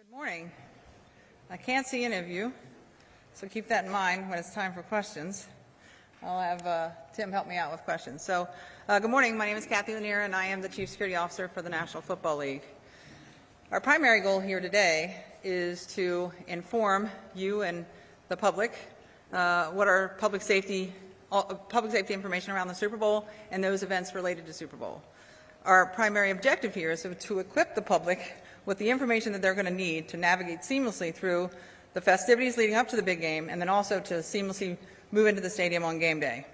Good morning. I can't see any of you, so keep that in mind when it's time for questions. I'll have Tim help me out with questions. So, good morning. My name is Kathy Lanier, and I am the Chief Security Officer for the National Football League. Our primary goal here today is to inform you and the public what are public safety information around the Super Bowl and those events related to Super Bowl. Our primary objective here is to equip the public with the information that they're going to need to navigate seamlessly through the festivities leading up to the big game, and then also to seamlessly move into the stadium on game day.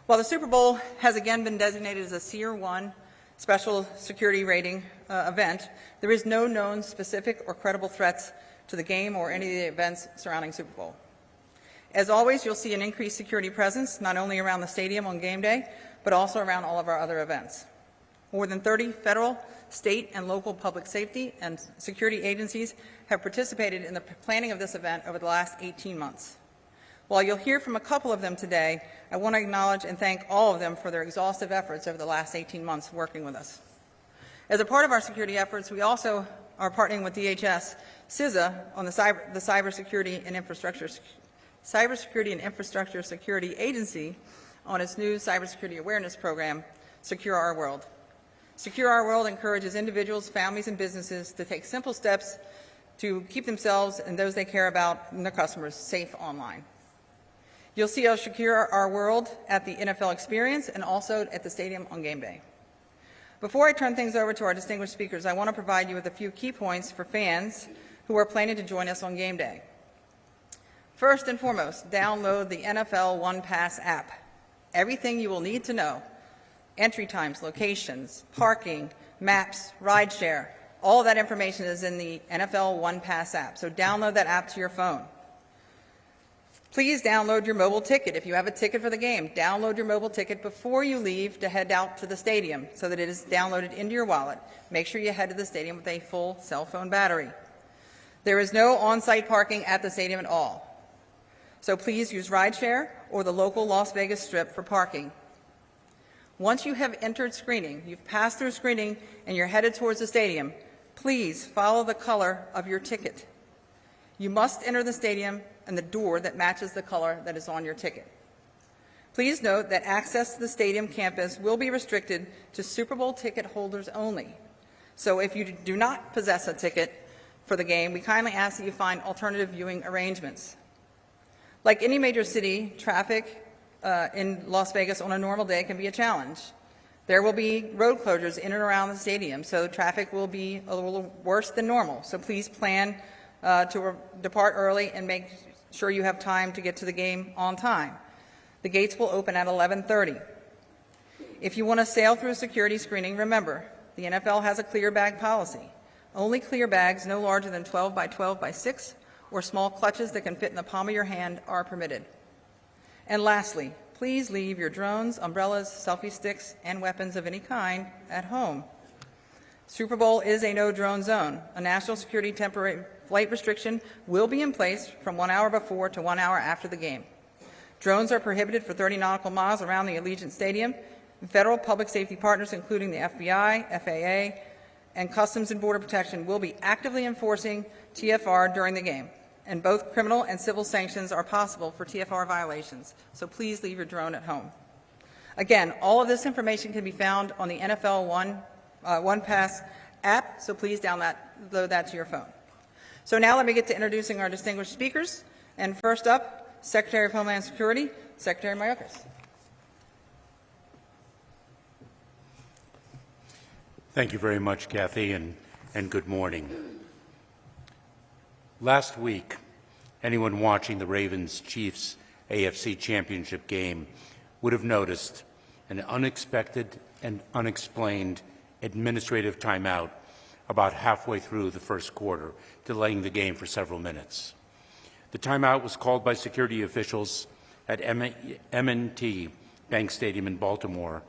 While the Super Bowl has again been designated as a Tier 1 special security rating event, there is no known specific or credible threats to the game or any of the events surrounding Super Bowl. As always, you'll see an increased security presence not only around the stadium on game day, but also around all of our other events. More than 30 federal, state, and local public safety and security agencies have participated in the planning of this event over the last 18 months. While you'll hear from a couple of them today, I want to acknowledge and thank all of them for their exhaustive efforts over the last 18 months working with us. As a part of our security efforts, we also are partnering with DHS, CISA, on the Cybersecurity and Infrastructure Security Agency on its new cybersecurity awareness program, Secure Our World. Secure Our World encourages individuals, families, and businesses to take simple steps to keep themselves and those they care about and their customers safe online. You'll see us secure our world at the NFL Experience and also at the stadium on game day. Before I turn things over to our distinguished speakers, I want to provide you with a few key points for fans who are planning to join us on game day. First and foremost, download the NFL One Pass app. Everything you will need to know: entry times, locations, parking, maps, rideshare, all of that information is in the NFL One Pass app, so download that app to your phone. Please download your mobile ticket. If you have a ticket for the game, download your mobile ticket before you leave to head out to the stadium so that it is downloaded into your wallet. Make sure you head to the stadium with a full cell phone battery. There is no on-site parking at the stadium at all, so please use rideshare or the local Las Vegas Strip for parking. Once you have entered screening, you've passed through screening, and you're headed towards the stadium, please follow the color of your ticket. You must enter the stadium and the door that matches the color that is on your ticket. Please note that access to the stadium campus will be restricted to Super Bowl ticket holders only. So if you do not possess a ticket for the game, we kindly ask that you find alternative viewing arrangements. Like any major city, traffic in Las Vegas on a normal day can be a challenge. There will be road closures in and around the stadium, so traffic will be a little worse than normal. So please plan to depart early and make sure you have time to get to the game on time. The gates will open at 11:30. If you want to sail through security screening, remember, the NFL has a clear bag policy. Only clear bags no larger than 12 by 12 by 6 or small clutches that can fit in the palm of your hand are permitted. And lastly, please leave your drones, umbrellas, selfie sticks, and weapons of any kind at home. Super Bowl is a no-drone zone. A national security temporary flight restriction will be in place from 1 hour before to 1 hour after the game. Drones are prohibited for 30 nautical miles around the Allegiant Stadium. Federal public safety partners, including the FBI, FAA, and Customs and Border Protection, will be actively enforcing TFR during the game, and both criminal and civil sanctions are possible for TFR violations, so please leave your drone at home. Again, all of this information can be found on the NFL One Pass app, so please download that to your phone. So now let me get to introducing our distinguished speakers, and first up, Secretary of Homeland Security, Secretary Mayorkas. Thank you very much, Kathy, and good morning. Last week, anyone watching the Ravens-Chiefs AFC Championship game would have noticed an unexpected and unexplained administrative timeout about halfway through the first quarter, delaying the game for several minutes. The timeout was called by security officials at M&T Bank Stadium in Baltimore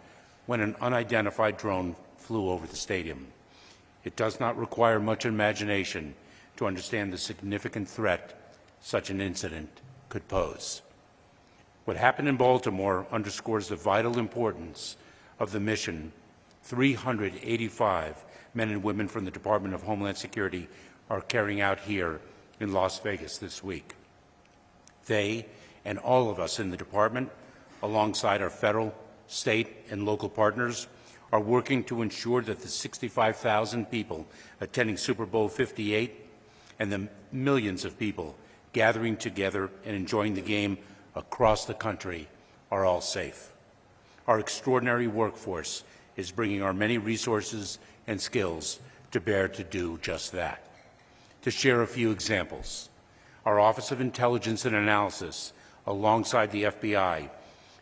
when an unidentified drone flew over the stadium. It does not require much imagination to understand the significant threat such an incident could pose. What happened in Baltimore underscores the vital importance of the mission 385 men and women from the Department of Homeland Security are carrying out here in Las Vegas this week. They and all of us in the department, alongside our federal, state, and local partners, are working to ensure that the 65,000 people attending Super Bowl 58 and the millions of people gathering together and enjoying the game across the country are all safe. Our extraordinary workforce is bringing our many resources and skills to bear to do just that. To share a few examples, our Office of Intelligence and Analysis, alongside the FBI,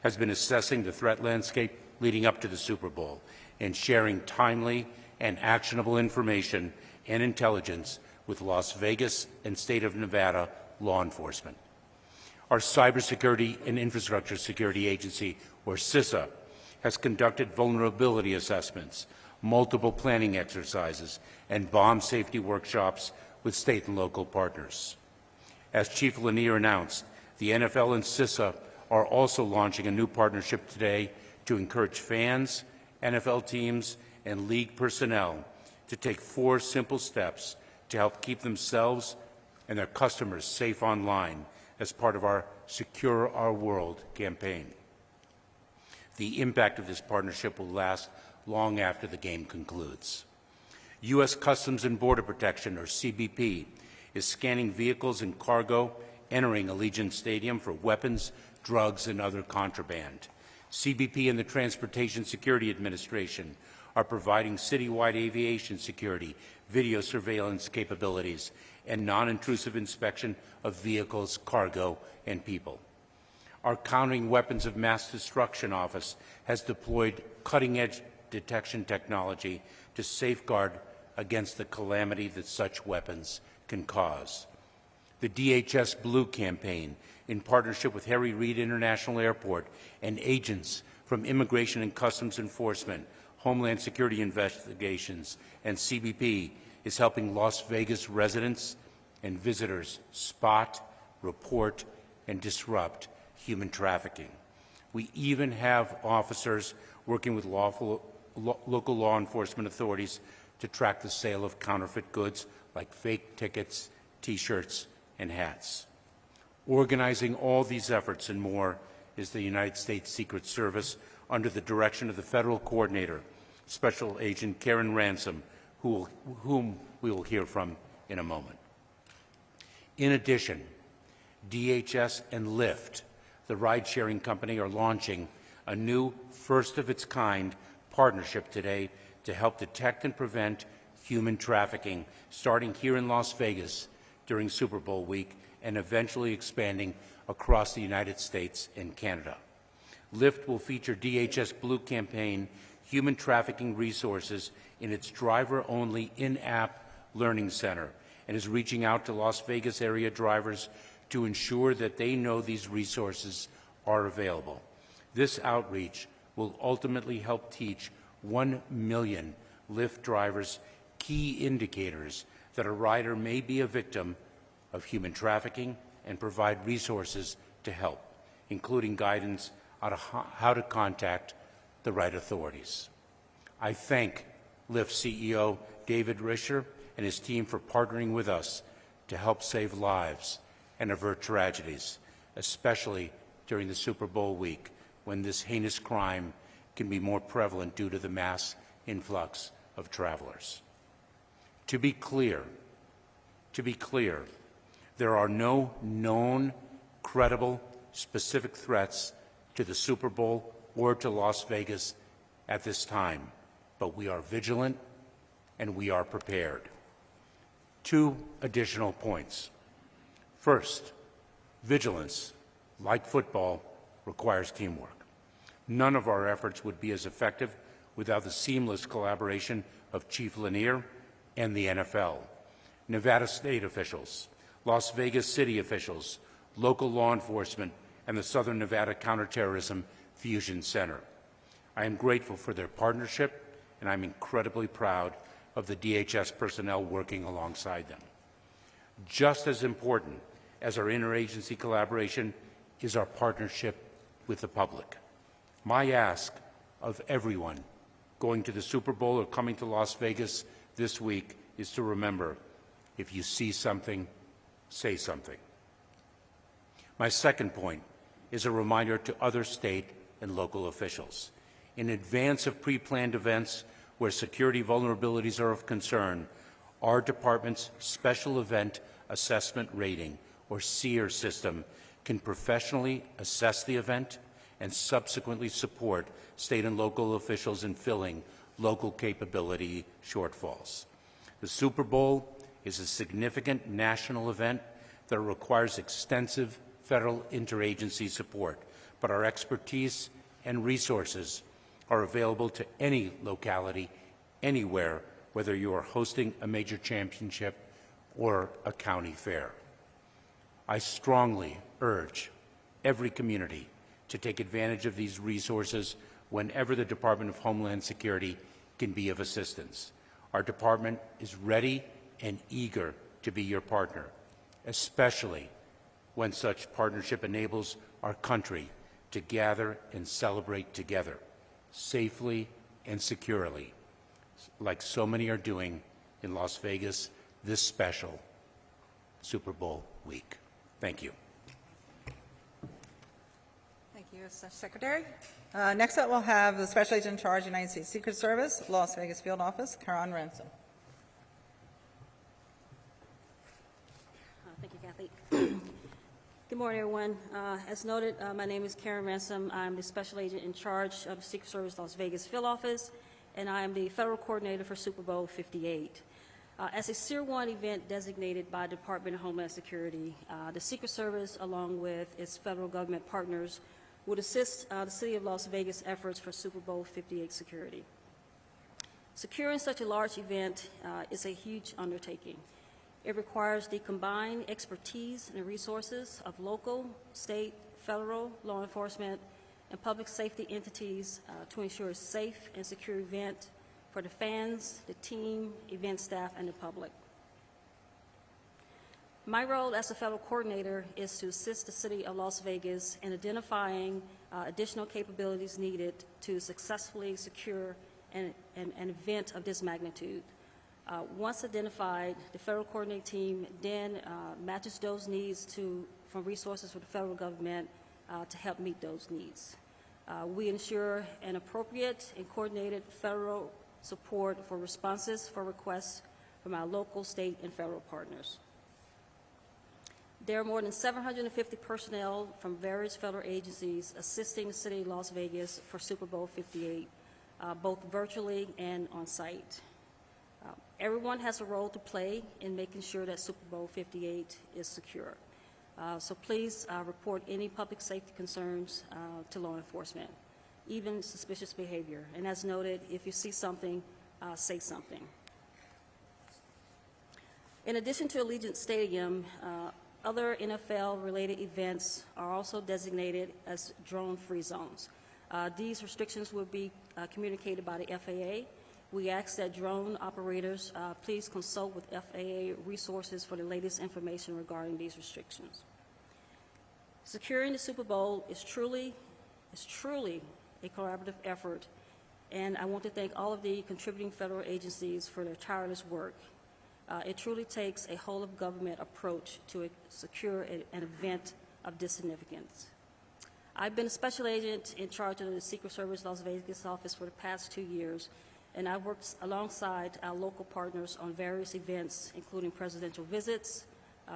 has been assessing the threat landscape leading up to the Super Bowl and sharing timely and actionable information and intelligence with Las Vegas and State of Nevada law enforcement. Our Cybersecurity and Infrastructure Security Agency, or CISA, has conducted vulnerability assessments, multiple planning exercises, and bomb safety workshops with state and local partners. As Chief Lanier announced, the NFL and CISA are also launching a new partnership today to encourage fans, NFL teams, and league personnel to take 4 simple steps to help keep themselves and their customers safe online as part of our Secure Our World campaign. The impact of this partnership will last long after the game concludes. U.S. Customs and Border Protection, or CBP, is scanning vehicles and cargo entering Allegiant Stadium for weapons, drugs, and other contraband. CBP and the Transportation Security Administration are providing citywide aviation security, video surveillance capabilities, and non-intrusive inspection of vehicles, cargo, and people. Our Countering Weapons of Mass Destruction Office has deployed cutting-edge detection technology to safeguard against the calamity that such weapons can cause. The DHS Blue campaign, in partnership with Harry Reid International Airport and agents from Immigration and Customs Enforcement, Homeland Security Investigations, and CBP, is helping Las Vegas residents and visitors spot, report, and disrupt human trafficking. We even have officers working with local law enforcement authorities to track the sale of counterfeit goods like fake tickets, T-shirts, and hats. Organizing all these efforts and more is the United States Secret Service under the direction of the Federal Coordinator, Special Agent Karen Ransom, whom we will hear from in a moment. In addition, DHS and Lyft, the ride-sharing company, are launching a new first-of-its-kind partnership today to help detect and prevent human trafficking, starting here in Las Vegas during Super Bowl week and eventually expanding across the United States and Canada. Lyft will feature DHS Blue campaign human trafficking resources in its driver-only in-app learning center and is reaching out to Las Vegas area drivers to ensure that they know these resources are available. This outreach will ultimately help teach 1 million Lyft drivers key indicators that a rider may be a victim of human trafficking and provide resources to help, including guidance on how to contact the right authorities. I thank Lyft CEO David Risher and his team for partnering with us to help save lives and avert tragedies, especially during the Super Bowl week when this heinous crime can be more prevalent due to the mass influx of travelers. To be clear, there are no known, credible, specific threats to the Super Bowl or to Las Vegas at this time, but we are vigilant and we are prepared. 2 additional points. First, vigilance, like football, requires teamwork. None of our efforts would be as effective without the seamless collaboration of Chief Lanier and the NFL, Nevada state officials, Las Vegas city officials, local law enforcement, and the Southern Nevada Counterterrorism Fusion Center. I am grateful for their partnership, and I'm incredibly proud of the DHS personnel working alongside them. Just as important as our interagency collaboration is our partnership with the public. My ask of everyone going to the Super Bowl or coming to Las Vegas this week is to remember If you see something, say something. My second point is a reminder to other state and local officials. In advance of pre-planned events where security vulnerabilities are of concern, our department's Special Event Assessment Rating, or SEER system, can professionally assess the event and subsequently support state and local officials in filling local capability shortfalls. The Super Bowl is a significant national event that requires extensive federal interagency support, but our expertise and resources are available to any locality, anywhere, whether you are hosting a major championship or a county fair. I strongly urge every community to take advantage of these resources whenever the Department of Homeland Security can be of assistance. Our department is ready and eager to be your partner, especially when such partnership enables our country to gather and celebrate together, safely and securely, like so many are doing in Las Vegas this special Super Bowl week. Thank you. Thank you, Secretary. Next up, we'll have the Special Agent in Charge, United States Secret Service, Las Vegas Field Office, Karen Ransom. Thank you, Kathy. Good morning, everyone. As noted, my name is Karen Ransom. I'm the Special Agent in Charge of the Secret Service Las Vegas Field Office, and I am the Federal Coordinator for Super Bowl 58. As a Tier 1 event designated by the Department of Homeland Security, the Secret Service, along with its federal government partners, would assist the City of Las Vegas efforts for Super Bowl 58 security. Securing such a large event is a huge undertaking. It requires the combined expertise and resources of local, state, federal law enforcement, and public safety entities to ensure a safe and secure event for the fans, the team, event staff, and the public. My role as a federal coordinator is to assist the City of Las Vegas in identifying additional capabilities needed to successfully secure an event of this magnitude. Once identified, the federal coordinating team then matches those needs from resources from the federal government to help meet those needs. We ensure an appropriate and coordinated federal support for responses for requests from our local, state, and federal partners. There are more than 750 personnel from various federal agencies assisting the City of Las Vegas for Super Bowl 58, both virtually and on site. Everyone has a role to play in making sure that Super Bowl 58 is secure. So please report any public safety concerns to law enforcement, even suspicious behavior. And as noted, if you see something, say something. In addition to Allegiant Stadium, other NFL-related events are also designated as drone-free zones. These restrictions will be communicated by the FAA. We ask that drone operators please consult with FAA resources for the latest information regarding these restrictions. Securing the Super Bowl is truly a collaborative effort, and I want to thank all of the contributing federal agencies for their tireless work. It truly takes a whole-of-government approach to secure an event of this significance. I've been a special agent in charge of the Secret Service Las Vegas office for the past 2 years, and I've worked alongside our local partners on various events, including presidential visits,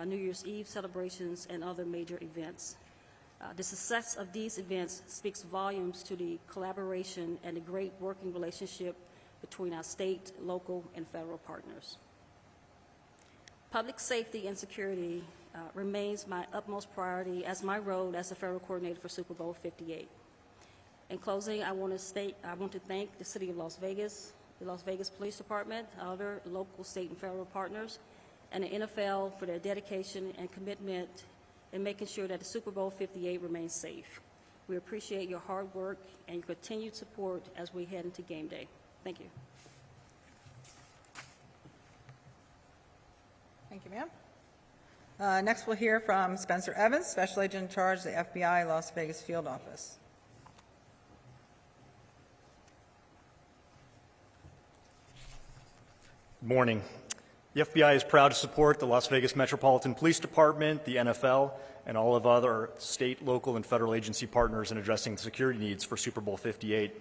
New Year's Eve celebrations, and other major events. The success of these events speaks volumes to the collaboration and the great working relationship between our state, local, and federal partners. Public safety and security remains my utmost priority as my role as the federal coordinator for Super Bowl 58. In closing, I want to thank the City of Las Vegas, the Las Vegas Police Department, other local, state, and federal partners, and the NFL for their dedication and commitment in making sure that the Super Bowl 58 remains safe. We appreciate your hard work and your continued support as we head into game day. Thank you. Thank you, ma'am. Next, we'll hear from Spencer Evans, Special Agent in Charge of the FBI Las Vegas Field Office. Good morning. The FBI is proud to support the Las Vegas Metropolitan Police Department, the NFL, and all of other state, local, and federal agency partners in addressing the security needs for Super Bowl 58.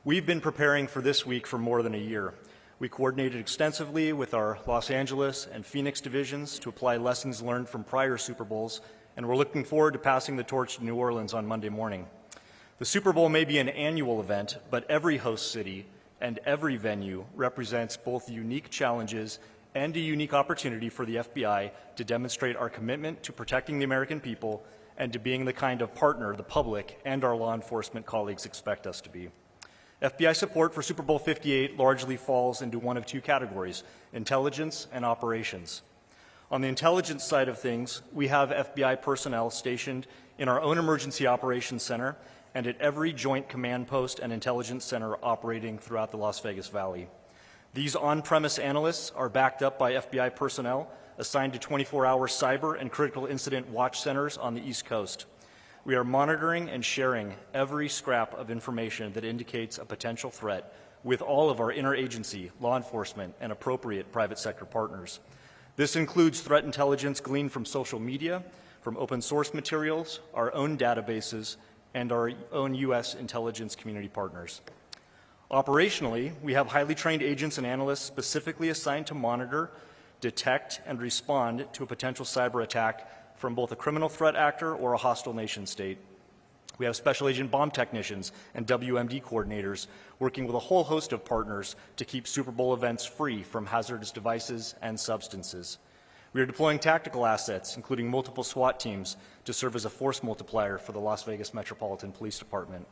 We've been preparing for this week for more than a year. We coordinated extensively with our Los Angeles and Phoenix divisions to apply lessons learned from prior Super Bowls, and we're looking forward to passing the torch to New Orleans on Monday morning. The Super Bowl may be an annual event, but every host city and every venue represents both unique challenges and a unique opportunity for the FBI to demonstrate our commitment to protecting the American people and to being the kind of partner the public and our law enforcement colleagues expect us to be. FBI support for Super Bowl 58 largely falls into one of two categories: intelligence and operations. On the intelligence side of things, we have FBI personnel stationed in our own emergency operations center and at every joint command post and intelligence center operating throughout the Las Vegas Valley. These on-premise analysts are backed up by FBI personnel assigned to 24-hour cyber and critical incident watch centers on the East Coast. We are monitoring and sharing every scrap of information that indicates a potential threat with all of our interagency, law enforcement, and appropriate private sector partners. This includes threat intelligence gleaned from social media, from open source materials, our own databases, and our own U.S. intelligence community partners. Operationally, we have highly trained agents and analysts specifically assigned to monitor, detect, and respond to a potential cyber attack from both a criminal threat actor or a hostile nation state. We have special agent bomb technicians and WMD coordinators working with a whole host of partners to keep Super Bowl events free from hazardous devices and substances. We are deploying tactical assets, including multiple SWAT teams, to serve as a force multiplier for the Las Vegas Metropolitan Police Department.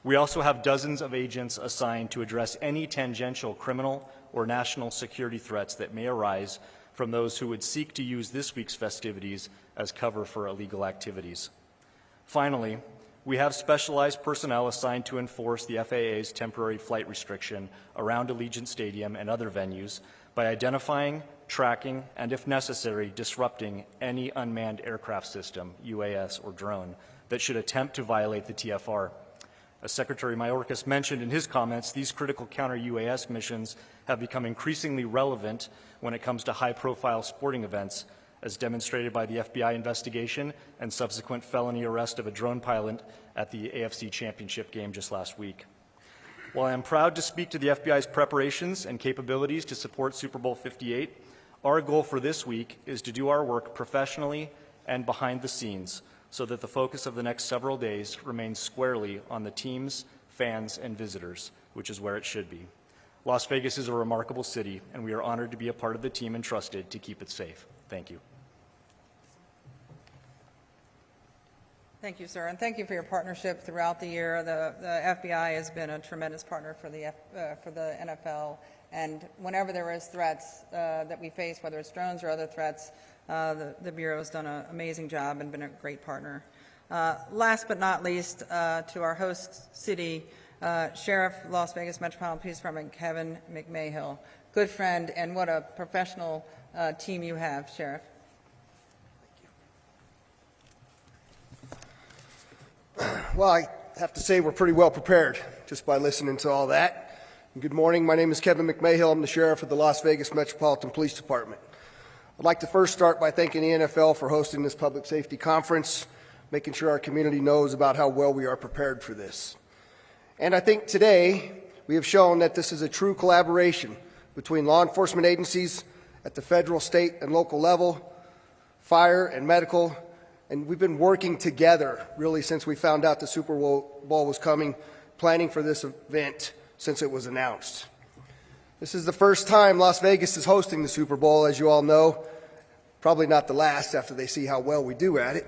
We also have dozens of agents assigned to address any tangential criminal or national security threats that may arise from those who would seek to use this week's festivities as cover for illegal activities. Finally, we have specialized personnel assigned to enforce the FAA's temporary flight restriction around Allegiant Stadium and other venues by identifying, tracking, and if necessary, disrupting any unmanned aircraft system, UAS or drone, that should attempt to violate the TFR. As Secretary Mayorkas mentioned in his comments, these critical counter-UAS missions have become increasingly relevant when it comes to high-profile sporting events, as demonstrated by the FBI investigation and subsequent felony arrest of a drone pilot at the AFC Championship game just last week. While I am proud to speak to the FBI's preparations and capabilities to support Super Bowl 58, our goal for this week is to do our work professionally and behind the scenes, so that the focus of the next several days remains squarely on the teams, fans, and visitors, which is where it should be. Las Vegas is a remarkable city, and we are honored to be a part of the team entrusted to keep it safe. Thank you. Thank you, sir, and thank you for your partnership throughout the year. The FBI has been a tremendous partner for the NFL, and whenever there is threats that we face, whether it's drones or other threats, the Bureau has done an amazing job and been a great partner. Last but not least, to our host city, Sheriff, Las Vegas Metropolitan Police Department, Kevin McMahill. Good friend, and what a professional team you have, Sheriff. Well, I have to say we're pretty well prepared just by listening to all that. Good morning. My name is Kevin McMahill. I'm the Sheriff of the Las Vegas Metropolitan Police Department. I'd like to first start by thanking the NFL for hosting this public safety conference, making sure our community knows about how well we are prepared for this. And I think today we have shown that this is a true collaboration between law enforcement agencies at the federal, state, and local level, fire and medical, and we've been working together really since we found out the Super Bowl was coming, planning for this event since it was announced. This is the first time Las Vegas is hosting the Super Bowl, as you all know. Probably not the last after they see how well we do at it.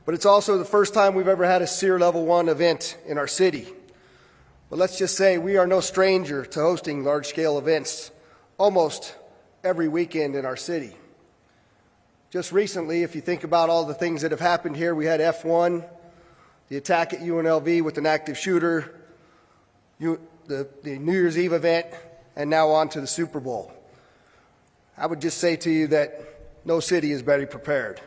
But it's also the first time we've ever had a SEER Level 1 event in our city. But let's just say we are no stranger to hosting large-scale events almost every weekend in our city. Just recently, if you think about all the things that have happened here, we had F1, the attack at UNLV with an active shooter, the New Year's Eve event, and now on to the Super Bowl. I would just say to you that no city is better prepared.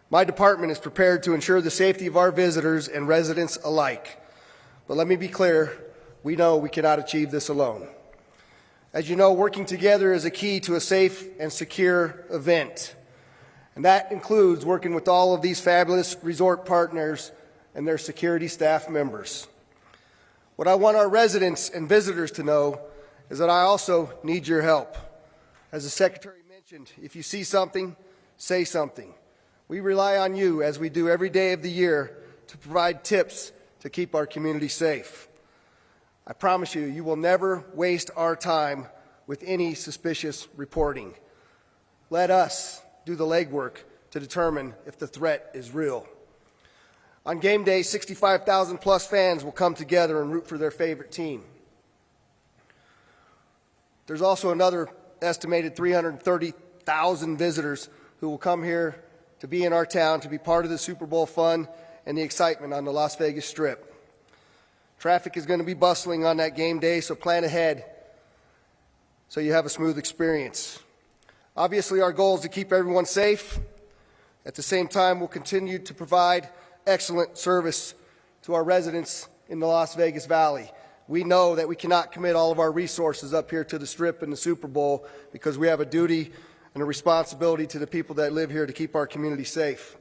My department is prepared to ensure the safety of our visitors and residents alike. But let me be clear, we know we cannot achieve this alone. As you know, working together is a key to a safe and secure event. And that includes working with all of these fabulous resort partners and their security staff members. What I want our residents and visitors to know is that I also need your help. As the Secretary mentioned, if you see something, say something. We rely on you, as we do every day of the year, to provide tips to keep our community safe. I promise you, you will never waste our time with any suspicious reporting. Let us do the legwork to determine if the threat is real. On game day, 65,000 plus fans will come together and root for their favorite team. There's also another estimated 330,000 visitors who will come here to be in our town, to be part of the Super Bowl fun and the excitement on the Las Vegas Strip. Traffic is going to be bustling on that game day, so plan ahead so you have a smooth experience. Obviously, our goal is to keep everyone safe. At the same time, we'll continue to provide excellent service to our residents in the Las Vegas Valley. We know that we cannot commit all of our resources up here to the Strip and the Super Bowl because we have a duty and a responsibility to the people that live here to keep our community safe.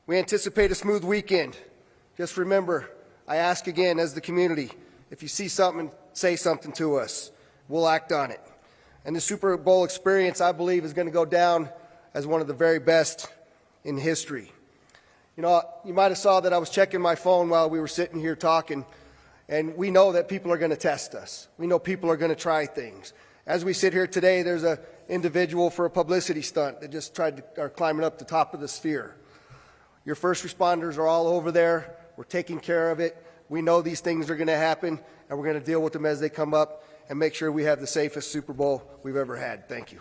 We anticipate a smooth weekend. Just remember, I ask again as the community, if you see something, say something to us. We'll act on it. And the Super Bowl experience, I believe, is going to go down as one of the very best in history. You know, you might have saw that I was checking my phone while we were sitting here talking, and we know that people are going to test us. We know people are going to try things. As we sit here today, there's an individual for a publicity stunt that just are climbing up the top of the sphere. Your first responders are all over there. We're taking care of it. We know these things are going to happen, and we're going to deal with them as they come up and make sure we have the safest Super Bowl we've ever had. Thank you.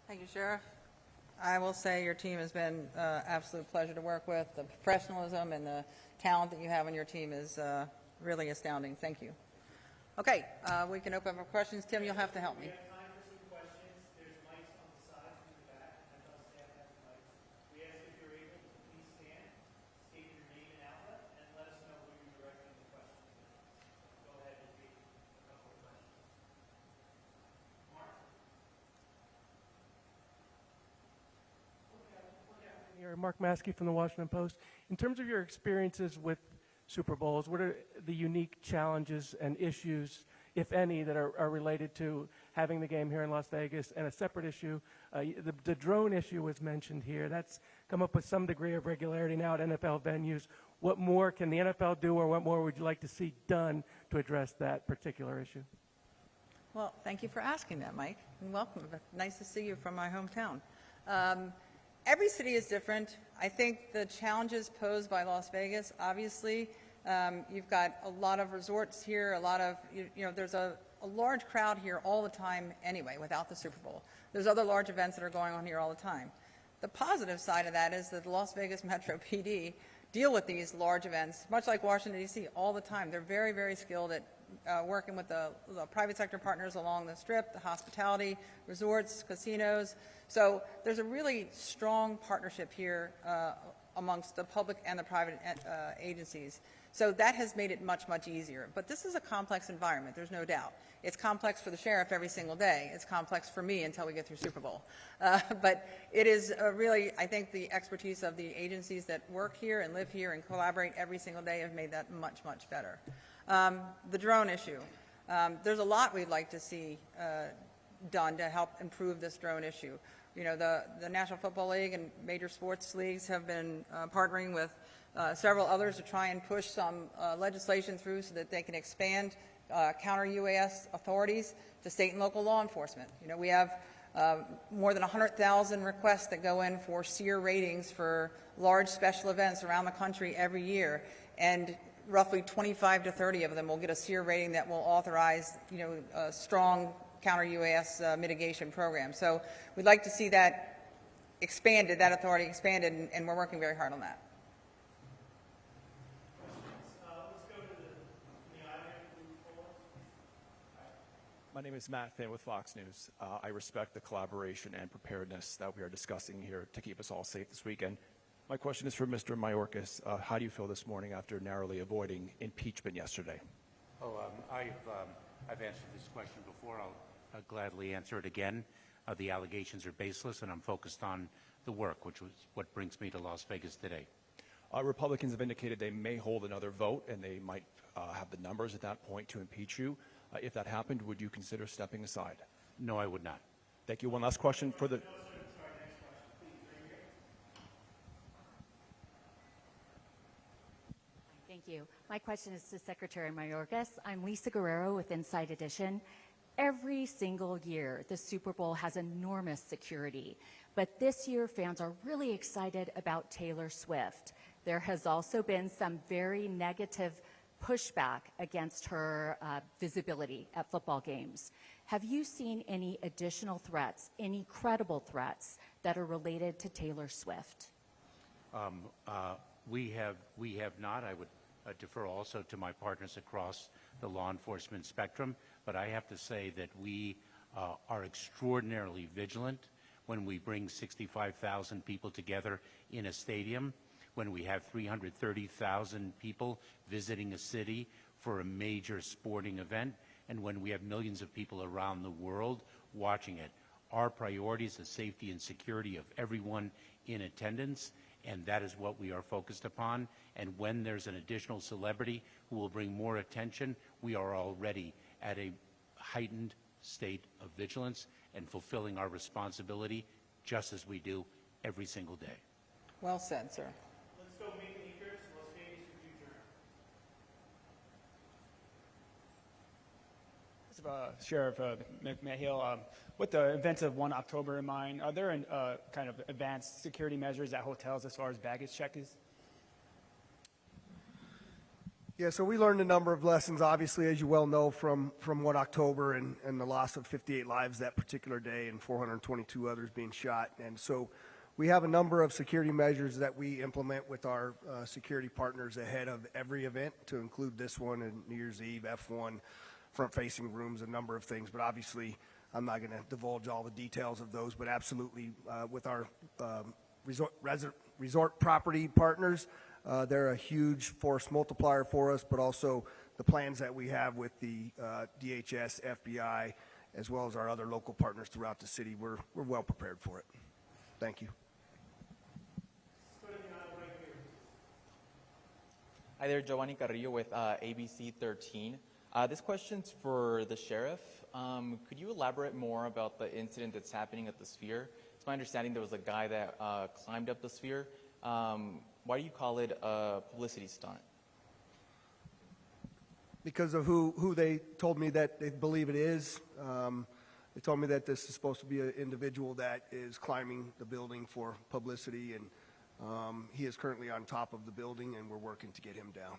Thank you, Sheriff. I will say your team has been an absolute pleasure to work with. The professionalism and the talent that you have on your team is really astounding. Thank you. Okay, we can open up for questions. Tim, you'll have to help me. Mark Maskey from the Washington Post. In terms of your experiences with Super Bowls, what are the unique challenges and issues, if any, that are related to having the game here in Las Vegas? And a separate issue, the drone issue was mentioned here. That's come up with some degree of regularity now at NFL venues. What more can the NFL do, or what more would you like to see done to address that particular issue? Well, thank you for asking that, Mike, and welcome. Nice to see you from my hometown. Every city is different. I think the challenges posed by Las Vegas, obviously, you've got a lot of resorts here, a lot of, there's a large crowd here all the time anyway, without the Super Bowl. There's other large events that are going on here all the time. The positive side of that is that the Las Vegas Metro PD deal with these large events, much like Washington, D.C., all the time. They're very, very skilled at working with the private sector partners along the Strip, the hospitality, resorts, casinos. So there's a really strong partnership here amongst the public and the private agencies. So that has made it much, much easier. But this is a complex environment, there's no doubt. It's complex for the sheriff every single day. It's complex for me until we get through Super Bowl. But it is really, I think, the expertise of the agencies that work here and live here and collaborate every single day have made that much, much better. The drone issue. There's a lot we'd like to see done to help improve this drone issue. You know, the National Football League and major sports leagues have been partnering with several others to try and push some legislation through so that they can expand counter-UAS authorities to state and local law enforcement. You know, we have more than 100,000 requests that go in for SEER ratings for large special events around the country every year, and roughly 25 to 30 of them will get a SEER rating that will authorize, a strong counter-UAS mitigation program. So we'd like to see that expanded, that authority expanded, and we're working very hard on that. My name is Matt Finn with Fox News. I respect the collaboration and preparedness that we are discussing here to keep us all safe this weekend. My question is for Mr. Mayorkas. How do you feel this morning after narrowly avoiding impeachment yesterday? I've answered this question before. I'll gladly answer it again. The allegations are baseless, and I'm focused on the work, which was what brings me to Las Vegas today. Republicans have indicated they may hold another vote, and they might have the numbers at that point to impeach you. If that happened, would you consider stepping aside? No, I would not. Thank you. One last question for the... Thank you. My question is to Secretary Mayorkas. I'm Lisa Guerrero with Inside Edition. Every single year, the Super Bowl has enormous security, but this year fans are really excited about Taylor Swift. There has also been some very negative pushback against her visibility at football games. Have you seen any additional threats, any credible threats that are related to Taylor Swift? We have not. I would defer also to my partners across the law enforcement spectrum, but I have to say that we are extraordinarily vigilant when we bring 65,000 people together in a stadium, when we have 330,000 people visiting a city for a major sporting event, and when we have millions of people around the world watching it. Our priority is the safety and security of everyone in attendance, and that is what we are focused upon. And when there's an additional celebrity who will bring more attention, we are already at a heightened state of vigilance and fulfilling our responsibility just as we do every single day. Well said, sir. Let's go make acres, Las Vegas for future. Sheriff McMahill, with the events of 1 October in mind, are there kind of advanced security measures at hotels as far as baggage check is? Yeah, so we learned a number of lessons, obviously, as you well know, from 1 October and the loss of 58 lives that particular day and 422 others being shot. And so we have a number of security measures that we implement with our security partners ahead of every event, to include this one and New Year's Eve, F1, front-facing rooms, a number of things. But obviously, I'm not going to divulge all the details of those, but absolutely with our resort property partners, they're a huge force multiplier for us, but also the plans that we have with the DHS, FBI, as well as our other local partners throughout the city, we're well prepared for it. Thank you. Hi there, Giovanni Carrillo with ABC 13. This question's for the sheriff. Could you elaborate more about the incident that's happening at the Sphere? It's my understanding there was a guy that climbed up the Sphere. Why do you call it a publicity stunt? Because of who they told me that they believe it is. They told me that this is supposed to be an individual that is climbing the building for publicity, and he is currently on top of the building, and we're working to get him down.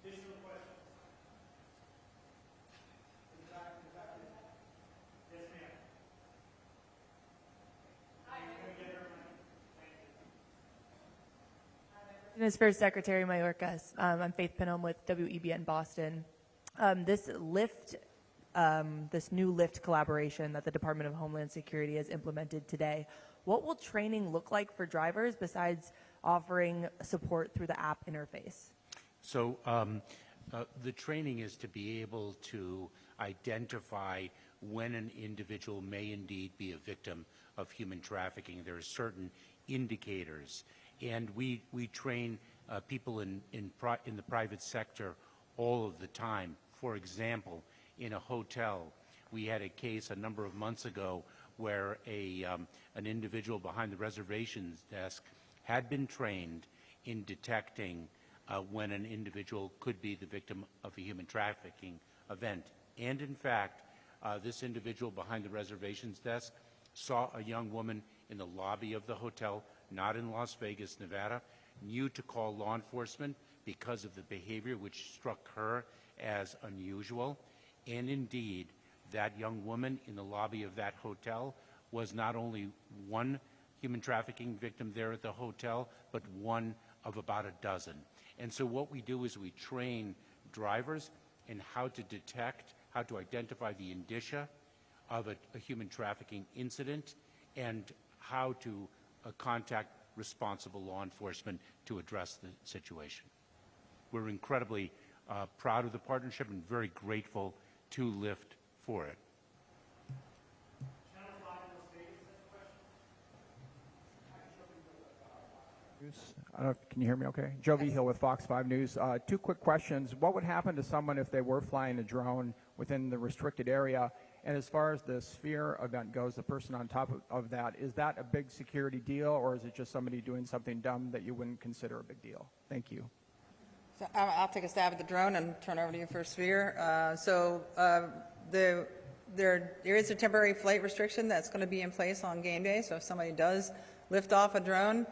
Additional questions? Yes, ma'am. This is for Secretary Mayorkas. I'm Faith Pinham with WEBN Boston. This new Lyft collaboration that the Department of Homeland Security has implemented today, what will training look like for drivers besides offering support through the app interface? So the training is to be able to identify when an individual may indeed be a victim of human trafficking. There are certain indicators. And we train people in the private sector all of the time. For example, in a hotel, we had a case a number of months ago where an individual behind the reservations desk had been trained in detecting when an individual could be the victim of a human trafficking event. And in fact, this individual behind the reservations desk saw a young woman in the lobby of the hotel, not in Las Vegas, Nevada, knew to call law enforcement because of the behavior which struck her as unusual. And indeed, that young woman in the lobby of that hotel was not only one human trafficking victim there at the hotel, but one of about a dozen. And so what we do is we train drivers in how to detect, how to identify the indicia of a human trafficking incident, and how to contact responsible law enforcement to address the situation. we're incredibly proud of the partnership and very grateful to Lyft for it. I don't know, can you hear me okay? Joe V. Hill with Fox 5 News. Two quick questions. What would happen to someone if they were flying a drone within the restricted area? And as far as the Sphere event goes, the person on top of that, is that a big security deal, or is it just somebody doing something dumb that you wouldn't consider a big deal? Thank you. So I'll take a stab at the drone and turn over to you for Sphere. There is a temporary flight restriction that's going to be in place on game day. So if somebody does lift off a drone,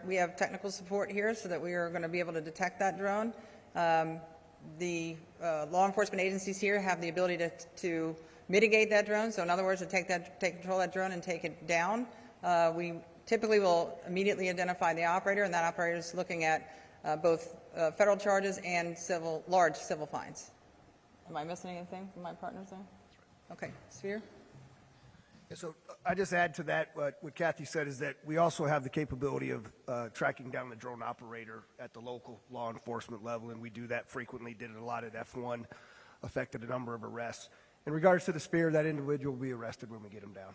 we have technical support here so that we are going to be able to detect that drone. The law enforcement agencies here have the ability to mitigate that drone. So in other words, to take control of that drone and take it down. We typically will immediately identify the operator, and that operator is looking at both federal charges and large civil fines. Am I missing anything from my partners there? Okay, Sphere? Yeah, so I just add to that what Kathy said is that we also have the capability of tracking down the drone operator at the local law enforcement level, and we do that frequently, did it a lot at F1, affected a number of arrests. In regards to the Sphere, that individual will be arrested when we get him down.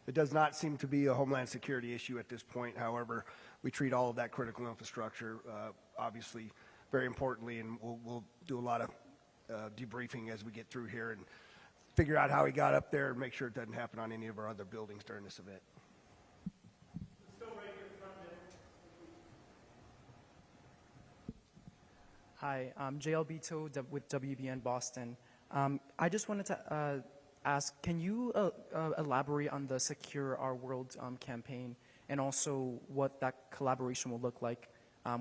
It does not seem to be a Homeland Security issue at this point. However, we treat all of that critical infrastructure, obviously, very importantly, and we'll do a lot of debriefing as we get through here and figure out how he got up there and make sure it doesn't happen on any of our other buildings during this event. Hi, I'm JLB with WBN Boston. I just wanted to ask, can you elaborate on the Secure Our World campaign and also what that collaboration will look like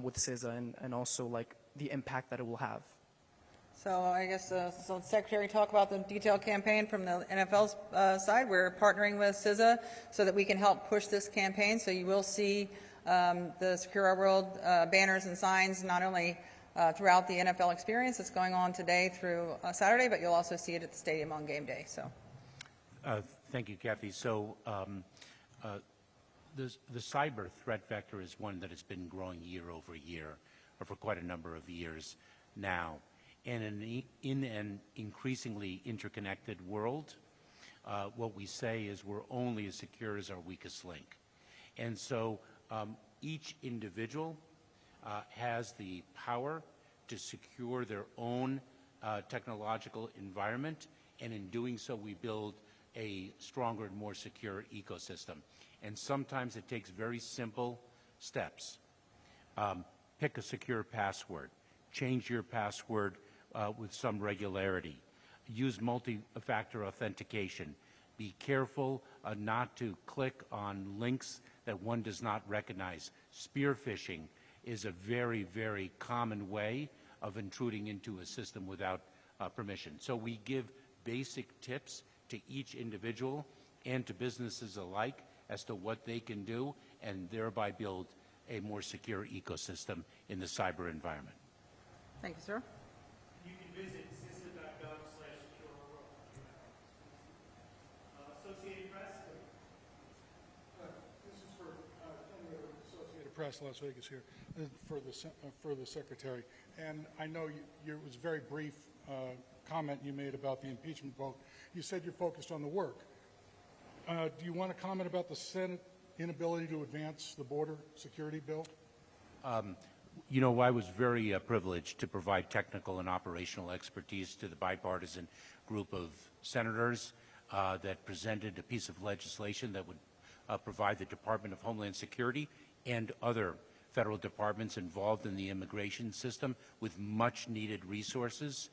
with CISA and also like the impact that it will have? So I guess, so the Secretary talk about the detailed campaign from the NFL's side. We're partnering with CISA so that we can help push this campaign. So you will see the Secure Our World banners and signs not only throughout the NFL experience that's going on today through Saturday, but you'll also see it at the stadium on game day. So, thank you, Kathy. So the cyber threat vector is one that has been growing year over year, or for quite a number of years now. And in an increasingly interconnected world, what we say is we're only as secure as our weakest link. And so each individual has the power to secure their own technological environment, and in doing so we build a stronger and more secure ecosystem. And sometimes it takes very simple steps. Pick a secure password. Change your password with some regularity. Use multi-factor authentication. Be careful not to click on links that one does not recognize. Spear phishing is a very, very common way of intruding into a system without permission. So we give basic tips to each individual and to businesses alike as to what they can do and thereby build a more secure ecosystem in the cyber environment. thank you, sir. You can visit cisa.gov/secureourworld. Associated Press. This is for Associated Press, Las Vegas here, for the Secretary. And I know it was a very brief comment you made about the impeachment vote. You said you're focused on the work. Do you want to comment about the Senate inability to advance the border security bill? You know, I was very privileged to provide technical and operational expertise to the bipartisan group of senators that presented a piece of legislation that would provide the Department of Homeland Security and other federal departments involved in the immigration system with much needed resources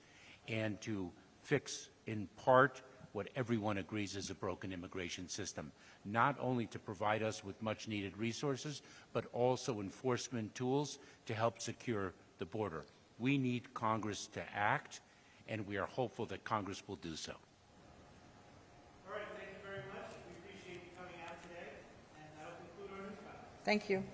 and to fix in part what everyone agrees is a broken immigration system, not only to provide us with much needed resources, but also enforcement tools to help secure the border. We need Congress to act, and we are hopeful that Congress will do so. All right, thank you very much. We appreciate you coming out today, and that'll conclude our news conference. Thank you.